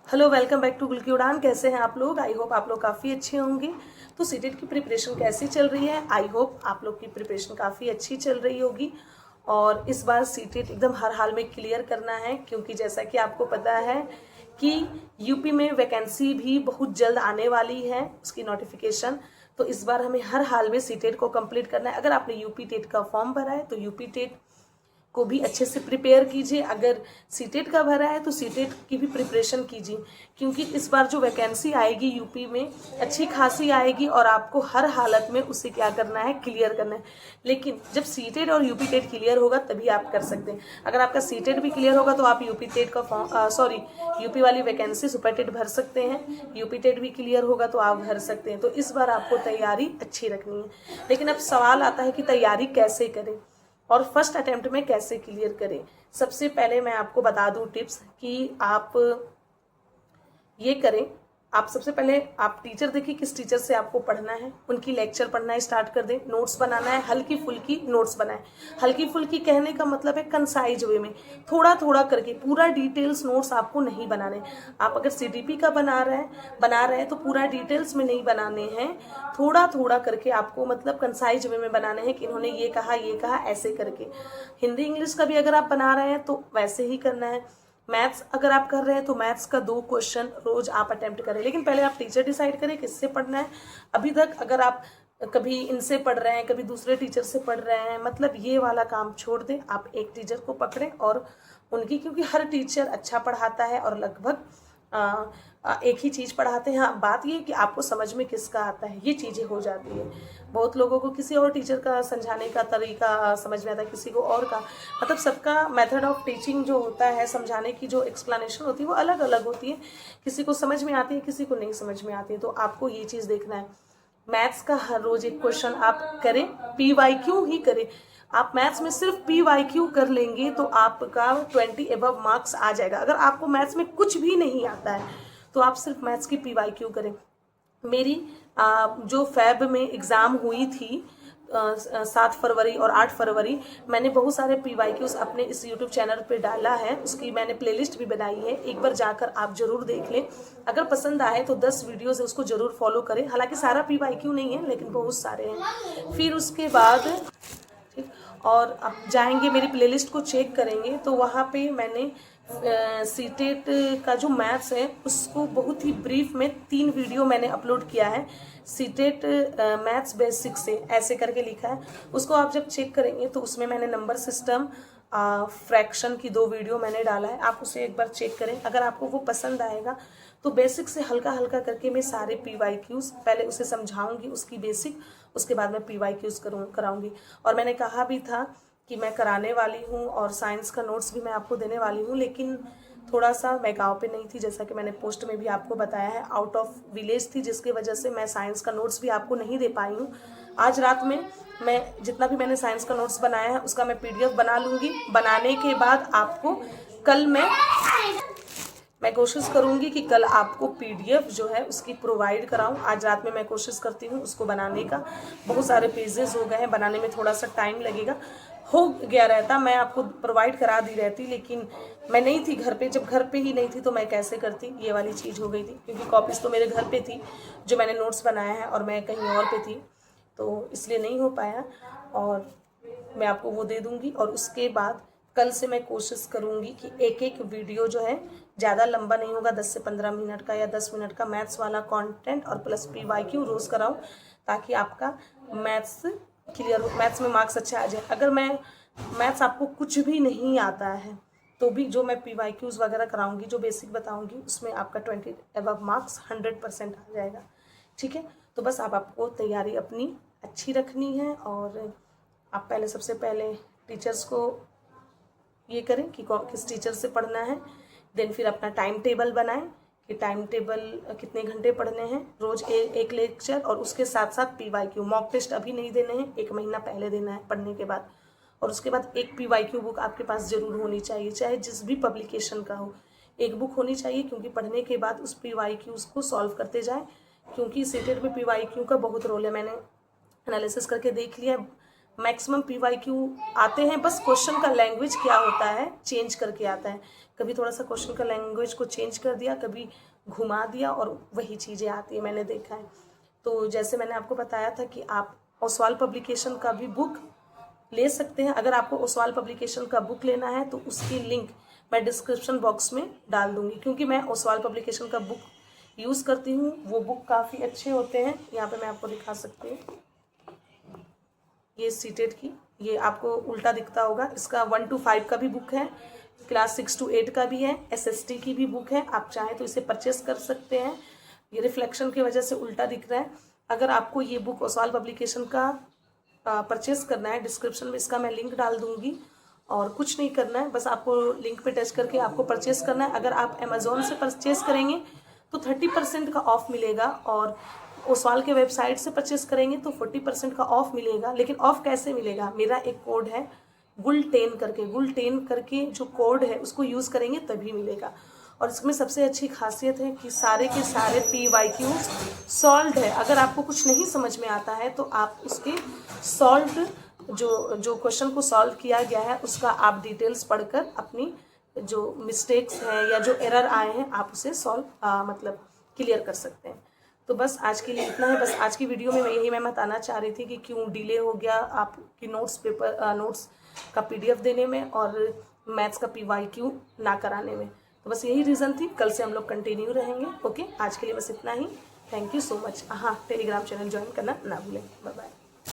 Hello, welcome back to गुल की उड़ान। कैसे हैं आप लोग? आई होप आप लोग काफ़ी अच्छे होंगे। तो सीटेट की प्रिपरेशन कैसी चल रही है? आई होप आप लोग की प्रिपरेशन काफ़ी अच्छी चल रही होगी। और इस बार सीटेट एकदम हर हाल में क्लियर करना है, क्योंकि जैसा कि आपको पता है कि यूपी में वैकेंसी भी बहुत जल्द आने वाली है, उसकी नोटिफिकेशन। तो इस बार हमें हर हाल में सीटेट को कंप्लीट करना है। अगर आपने यूपी टेट का फॉर्म भरा है तो यूपी टेट को भी अच्छे से प्रिपेयर कीजिए। अगर सीटेट का भरा है तो सीटेट की भी प्रिपरेशन कीजिए, क्योंकि इस बार जो वैकेंसी आएगी यूपी में अच्छी खासी आएगी और आपको हर हालत में उसे क्या करना है, क्लियर करना है। लेकिन जब सीटेट और यूपी टेट क्लियर होगा तभी आप कर सकते हैं। अगर आपका सीटेट भी क्लियर होगा तो आप यूपी टेट का फॉर्म यूपी वाली वैकेंसी सुपर टेट भर सकते हैं। यूपी टेट भी क्लियर होगा तो आप भर सकते हैं। तो इस बार आपको तैयारी अच्छी रखनी है। लेकिन अब सवाल आता है कि तैयारी कैसे करें और फर्स्ट अटेम्प्ट में कैसे क्लियर करें। सबसे पहले मैं आपको बता दूं टिप्स कि आप ये करें। आप सबसे पहले आप टीचर देखिए, किस टीचर से आपको पढ़ना है, उनकी लेक्चर पढ़ना स्टार्ट कर दें। नोट्स बनाना है, हल्की फुल्की नोट्स बनाएं। हल्की फुल्की कहने का मतलब है कंसाइज वे में, थोड़ा थोड़ा करके। पूरा डिटेल्स नोट्स आपको नहीं बनाने। आप अगर सीटीपी का बना रहे हैं तो पूरा डिटेल्स में नहीं बनाने हैं, थोड़ा थोड़ा करके आपको मतलब कंसाइज वे में बनाने हैं कि इन्होंने ये कहा ऐसे करके। हिंदी इंग्लिश का भी अगर आप बना रहे हैं तो वैसे ही करना है। मैथ्स अगर आप कर रहे हैं तो मैथ्स का 2 क्वेश्चन रोज आप अटेम्प्ट करें। लेकिन पहले आप टीचर डिसाइड करें किससे पढ़ना है। अभी तक अगर आप कभी इनसे पढ़ रहे हैं, कभी दूसरे टीचर से पढ़ रहे हैं, मतलब ये वाला काम छोड़ दें। आप एक टीचर को पकड़ें और उनकी, क्योंकि हर टीचर अच्छा पढ़ाता है और लगभग एक ही चीज़ पढ़ाते हैं। हाँ, बात ये कि आपको समझ में किसका आता है, ये चीज़ें हो जाती है। बहुत लोगों को किसी और टीचर का समझाने का तरीका समझ में आता है, किसी को और का, मतलब सबका मेथड ऑफ टीचिंग जो होता है, समझाने की जो एक्सप्लेनेशन होती है वो अलग अलग होती है। किसी को समझ में आती है, किसी को नहीं समझ में आती है। तो आपको ये चीज़ देखना है। मैथ्स का हर रोज एक क्वेश्चन आप करें, PYQ ही करें। आप मैथ्स में सिर्फ PYQ कर लेंगे तो आपका 20 एबव मार्क्स आ जाएगा। अगर आपको मैथ्स में कुछ भी नहीं आता है तो आप सिर्फ मैथ्स की PYQ करें। मेरी जो फैब में एग्ज़ाम हुई थी 7 फरवरी और 8 फरवरी, मैंने बहुत सारे PYQs अपने इस यूट्यूब चैनल पे डाला है। उसकी मैंने प्लेलिस्ट भी बनाई है, एक बार जाकर आप जरूर देख लें। अगर पसंद आए तो 10 वीडियोज़ है, उसको जरूर फॉलो करें। हालांकि सारा PYQ नहीं है लेकिन बहुत सारे हैं। फिर उसके बाद और आप जाएंगे मेरी प्लेलिस्ट को चेक करेंगे तो वहाँ पे मैंने सीटेट का जो मैथ्स है उसको बहुत ही ब्रीफ में 3 वीडियो मैंने अपलोड किया है। सीटेट मैथ्स बेसिक से ऐसे करके लिखा है। उसको आप जब चेक करेंगे तो उसमें मैंने नंबर सिस्टम, फ्रैक्शन की 2 वीडियो मैंने डाला है। आप उसे एक बार चेक करें। अगर आपको वो पसंद आएगा तो बेसिक से हल्का हल्का करके मैं सारे PYQs पहले उसे समझाऊंगी, उसकी बेसिक, उसके बाद मैं PYQs कराऊंगी। और मैंने कहा भी था कि मैं कराने वाली हूँ और साइंस का नोट्स भी मैं आपको देने वाली हूँ। लेकिन थोड़ा सा मैं गांव पे नहीं थी, जैसा कि मैंने पोस्ट में भी आपको बताया है, आउट ऑफ विलेज थी, जिसकी वजह से मैं साइंस का नोट्स भी आपको नहीं दे पाई हूँ। आज रात में मैं जितना भी मैंने साइंस का नोट्स बनाया है उसका मैं PDF बना लूँगी। बनाने के बाद आपको कल मैं कोशिश करूंगी कि कल आपको PDF जो है उसकी प्रोवाइड कराऊं। आज रात में मैं कोशिश करती हूं उसको बनाने का। बहुत सारे पेजेस हो गए हैं, बनाने में थोड़ा सा टाइम लगेगा। हो गया रहता मैं आपको प्रोवाइड करा दी रहती, लेकिन मैं नहीं थी घर पे। जब घर पे ही नहीं थी तो मैं कैसे करती, ये वाली चीज़ हो गई थी। क्योंकि कॉपीज़ तो मेरे घर पे थी जो मैंने नोट्स बनाया है और मैं कहीं और पे थी, तो इसलिए नहीं हो पाया। और मैं आपको वो दे दूंगी। और उसके बाद कल से मैं कोशिश करूंगी कि एक एक वीडियो जो है ज़्यादा लंबा नहीं होगा, 10 से 15 मिनट का या 10 मिनट का मैथ्स वाला कंटेंट और प्लस PYQ रोज़ कराऊं, ताकि आपका मैथ्स क्लियर हो, मैथ्स में मार्क्स अच्छा आ जाए। अगर मैथ्स आपको कुछ भी नहीं आता है तो भी जो मैं PYQs वगैरह कराऊंगी, जो बेसिक बताऊंगी, उसमें आपका 20 एबव मार्क्स 100% आ जाएगा। ठीक है, तो बस आपको तैयारी अपनी अच्छी रखनी है। और आप पहले, सबसे पहले टीचर्स को ये करें कि किस टीचर से पढ़ना है। देन फिर अपना टाइम टेबल बनाएं कि टाइम टेबल कितने घंटे पढ़ने हैं रोज, एक लेक्चर। और उसके साथ साथ PYQ, मॉक टेस्ट अभी नहीं देने हैं, 1 महीना पहले देना है पढ़ने के बाद। और उसके बाद एक PYQ बुक आपके पास जरूर होनी चाहिए, चाहे जिस भी पब्लिकेशन का हो, एक बुक होनी चाहिए। क्योंकि पढ़ने के बाद उस PYQs को सॉल्व करते जाए, क्योंकि सीटेट में PYQ का बहुत रोल है। मैंने एनालिसिस करके देख लिया, मैक्सिमम PYQ आते हैं, बस क्वेश्चन का लैंग्वेज क्या होता है चेंज करके आता है। कभी थोड़ा सा क्वेश्चन का लैंग्वेज को चेंज कर दिया, कभी घुमा दिया, और वही चीज़ें आती है, मैंने देखा है। तो जैसे मैंने आपको बताया था कि आप ओसवाल पब्लिकेशन का भी बुक ले सकते हैं। अगर आपको ओसवाल पब्लिकेशन का बुक लेना है तो उसकी लिंक मैं डिस्क्रिप्शन बॉक्स में डाल दूंगी, क्योंकि मैं ओसवाल पब्लिकेशन का बुक यूज़ करती हूँ। वो बुक काफ़ी अच्छे होते हैं। यहाँ पे मैं आपको दिखा सकती हूँ, ये सीटेट की, ये आपको उल्टा दिखता होगा। इसका 1 to 5 का भी बुक है, क्लास 6 to 8 का भी है, SST की भी बुक है। आप चाहें तो इसे परचेस कर सकते हैं। ये रिफ्लेक्शन की वजह से उल्टा दिख रहा है। अगर आपको ये बुक ओसवाल पब्लिकेशन का परचेस करना है, डिस्क्रिप्शन में इसका मैं लिंक डाल दूंगी, और कुछ नहीं करना है, बस आपको लिंक पे टच करके आपको परचेस करना है। अगर आप अमेज़ॉन से परचेस करेंगे तो 30% का ऑफ मिलेगा, और ओसवाल के वेबसाइट से परचेस करेंगे तो 40% का ऑफ मिलेगा। लेकिन ऑफ कैसे मिलेगा, मेरा एक कोड है GUL10 करके जो कोड है उसको यूज़ करेंगे तभी मिलेगा। और इसमें सबसे अच्छी खासियत है कि सारे के सारे PYQ सॉल्व है। अगर आपको कुछ नहीं समझ में आता है तो आप उसके सॉल्व जो क्वेश्चन को सॉल्व किया गया है उसका आप डिटेल्स पढ़कर अपनी जो मिस्टेक्स हैं या जो एरर आए हैं आप उसे सॉल्व मतलब क्लियर कर सकते हैं। तो बस आज के लिए इतना है। बस आज की वीडियो में मैं बताना चाह रही थी कि क्यों डिले हो गया आपकी नोट्स का PDF देने में और मैथ्स का PYQ ना कराने में। तो बस यही रीज़न थी। कल से हम लोग कंटिन्यू रहेंगे। ओके, आज के लिए बस इतना ही। Thank you so much. हाँ, टेलीग्राम चैनल ज्वाइन करना ना भूलें। Bye bye.